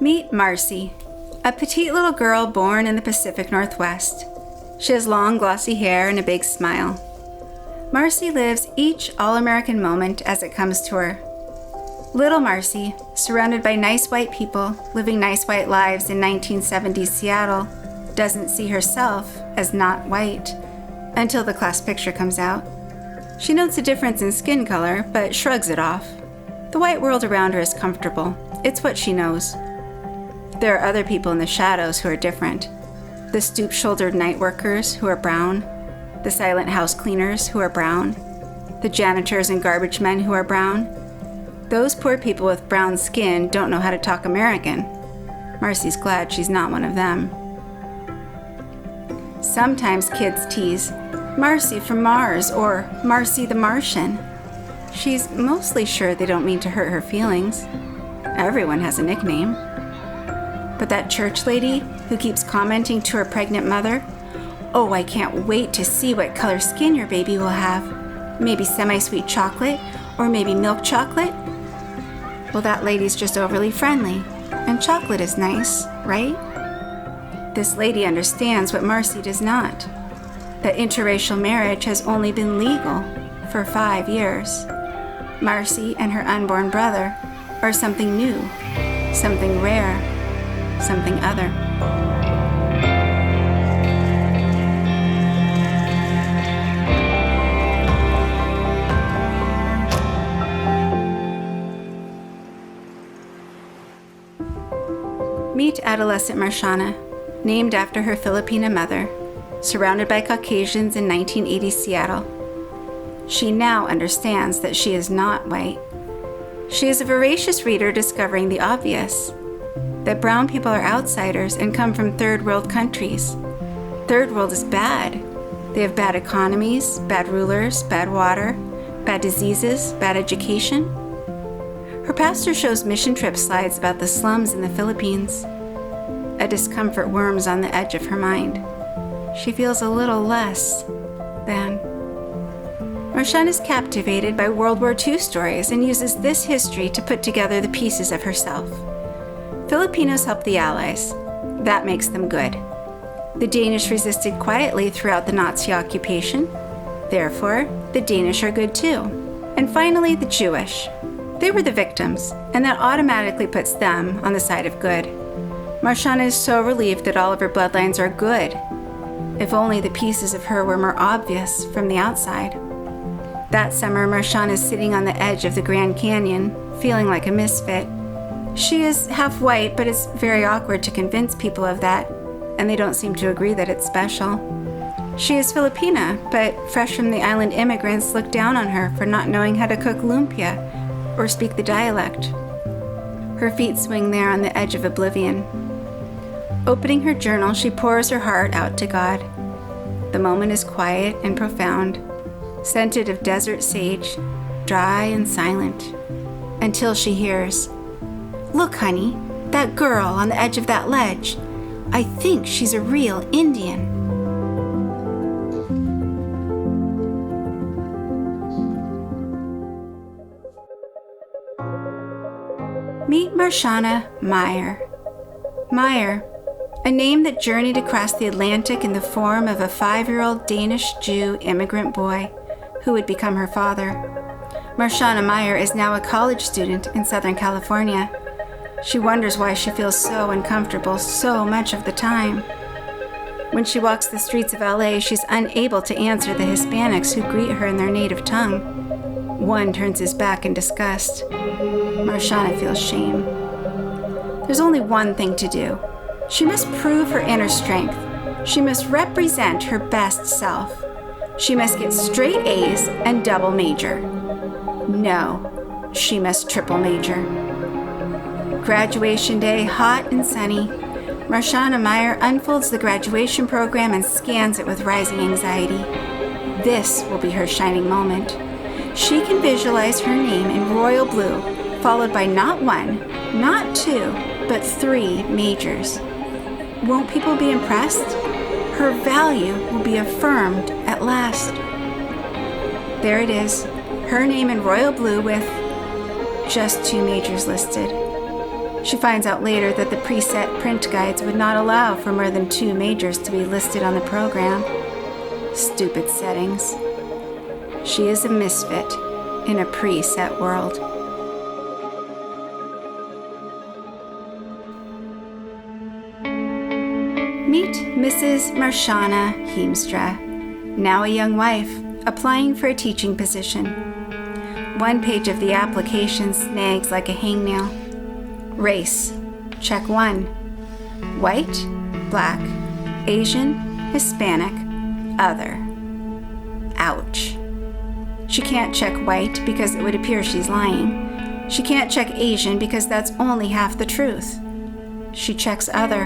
Meet Marci, a petite little girl born in the Pacific Northwest. She has long, glossy hair and a big smile. Marci lives each all-American moment as it comes to her. Little Marci, surrounded by nice white people, living nice white lives in 1970s Seattle, doesn't see herself as not white until the class picture comes out. She notes a difference in skin color, but shrugs it off. The white world around her is comfortable. It's what she knows. There are other people in the shadows who are different. The stoop-shouldered night workers who are brown, the silent house cleaners who are brown, the janitors and garbage men who are brown. Those poor people with brown skin don't know how to talk American. Marci's glad she's not one of them. Sometimes kids tease, "Marci from Mars," or "Marci the Martian." She's mostly sure they don't mean to hurt her feelings. Everyone has a nickname. But that church lady who keeps commenting to her pregnant mother, "Oh, I can't wait to see what color skin your baby will have. Maybe semi-sweet chocolate, or maybe milk chocolate?" Well, that lady's just overly friendly, and chocolate is nice, right? This lady understands what Marci does not, that interracial marriage has only been legal for 5 years. Marci and her unborn brother are something new, something rare, something other. Meet adolescent Marciana, named after her Filipina mother, surrounded by Caucasians in 1980 Seattle. She now understands that she is not white. She is a voracious reader discovering the obvious, that brown people are outsiders and come from third world countries. Third world is bad. They have bad economies, bad rulers, bad water, bad diseases, bad education. Her pastor shows mission trip slides about the slums in the Philippines. A discomfort worms on the edge of her mind. She feels a little less than. Marciana is captivated by World War II stories and uses this history to put together the pieces of herself. Filipinos helped the Allies. That makes them good. The Danish resisted quietly throughout the Nazi occupation. Therefore, the Danish are good too. And finally, the Jewish. They were the victims, and that automatically puts them on the side of good. Marciana is so relieved that all of her bloodlines are good. If only the pieces of her were more obvious from the outside. That summer, Marciana is sitting on the edge of the Grand Canyon, feeling like a misfit. She is half white, but it's very awkward to convince people of that, and they don't seem to agree that it's special. She is Filipina, but fresh from the island immigrants look down on her for not knowing how to cook lumpia or speak the dialect. Her feet swing there on the edge of oblivion. Opening her journal, she pours her heart out to God. The moment is quiet and profound, scented of desert sage, dry and silent, until she hears, "Look, honey, that girl on the edge of that ledge. I think she's a real Indian." Meet Marciana Meyer. Meyer, a name that journeyed across the Atlantic in the form of a 5-year-old Danish Jew immigrant boy who would become her father. Marciana Meyer is now a college student in Southern California. She wonders why she feels so uncomfortable so much of the time. When she walks the streets of LA, she's unable to answer the Hispanics who greet her in their native tongue. One turns his back in disgust. Marciana feels shame. There's only one thing to do. She must prove her inner strength. She must represent her best self. She must get straight A's and double major. No, she must triple major. Graduation day, hot and sunny. Marciana Meyer unfolds the graduation program and scans it with rising anxiety. This will be her shining moment. She can visualize her name in royal blue, followed by not 1, not 2, but 3 majors. Won't people be impressed? Her value will be affirmed at last. There it is, her name in royal blue with just 2 majors listed. She finds out later that the preset print guides would not allow for more than 2 majors to be listed on the program. Stupid settings. She is a misfit in a preset world. Meet Mrs. Marciana Heemstra, now a young wife, applying for a teaching position. 1 page of the application snags like a hangnail. Race, check 1. White, black, Asian, Hispanic, other. Ouch. She can't check white because it would appear she's lying. She can't check Asian because that's only half the truth. She checks other.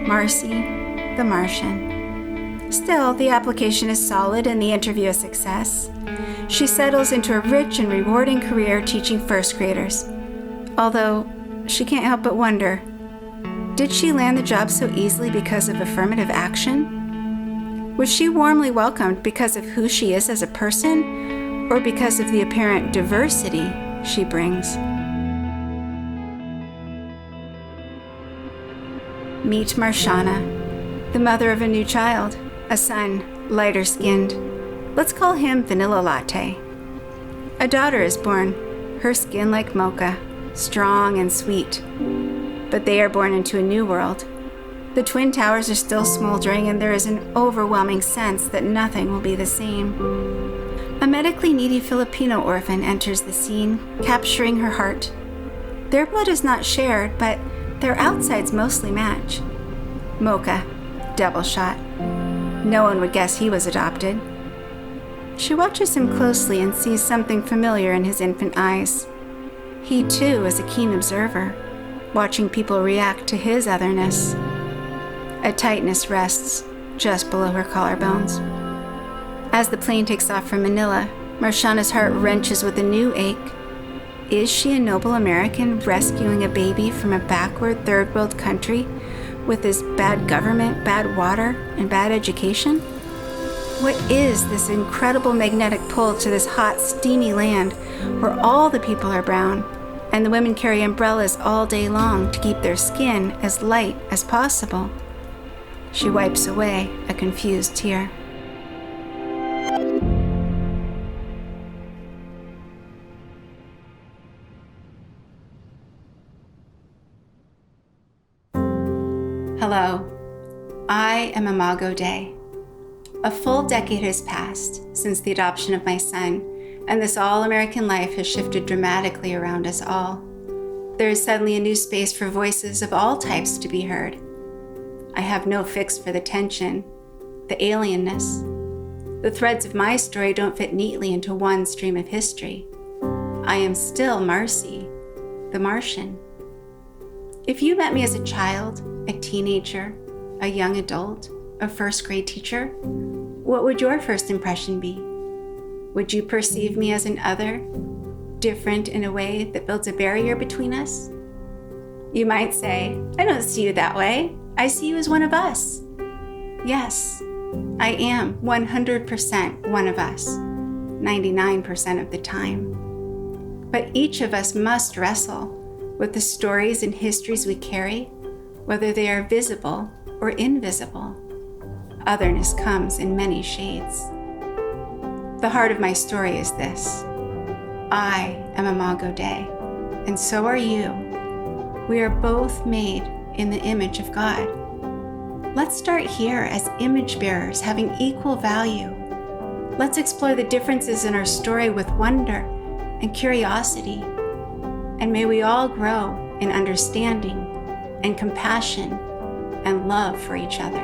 Marci the Martian. Still, the application is solid and the interview a success. She settles into a rich and rewarding career teaching first graders. Although, she can't help but wonder, did she land the job so easily because of affirmative action? Was she warmly welcomed because of who she is as a person, or because of the apparent diversity she brings? Meet Marciana, the mother of a new child, a son, lighter-skinned. Let's call him Vanilla Latte. A daughter is born, her skin like mocha, strong and sweet. But they are born into a new world. The Twin Towers are still smoldering, and there is an overwhelming sense that nothing will be the same. A medically needy Filipino orphan enters the scene, capturing her heart. Their blood is not shared, but their outsides mostly match. Mocha, double shot. No one would guess he was adopted. She watches him closely and sees something familiar in his infant eyes. He too is a keen observer, watching people react to his otherness. A tightness rests just below her collarbones. As the plane takes off from Manila, Marciana's heart wrenches with a new ache. Is she a noble American rescuing a baby from a backward third world country with this bad government, bad water, and bad education? What is this incredible magnetic pull to this hot, steamy land where all the people are brown and the women carry umbrellas all day long to keep their skin as light as possible? She wipes away a confused tear. Hello, I am Imago Dei. A full decade has passed since the adoption of my son, and this all-American life has shifted dramatically around us all. There is suddenly a new space for voices of all types to be heard. I have no fix for the tension, the alienness. The threads of my story don't fit neatly into one stream of history. I am still Marci the Martian. If you met me as a child, a teenager, a young adult, a first grade teacher, what would your first impression be? Would you perceive me as an other, different in a way that builds a barrier between us? You might say, I don't see you that way. I see you as one of us. Yes, I am 100% one of us, 99% of the time. But each of us must wrestle with the stories and histories we carry, whether they are visible or invisible. Otherness comes in many shades. The heart of my story is this. I am Imago Dei, and so are you. We are both made in the image of God. Let's start here as image bearers having equal value. Let's explore the differences in our story with wonder and curiosity. And may we all grow in understanding and compassion and love for each other.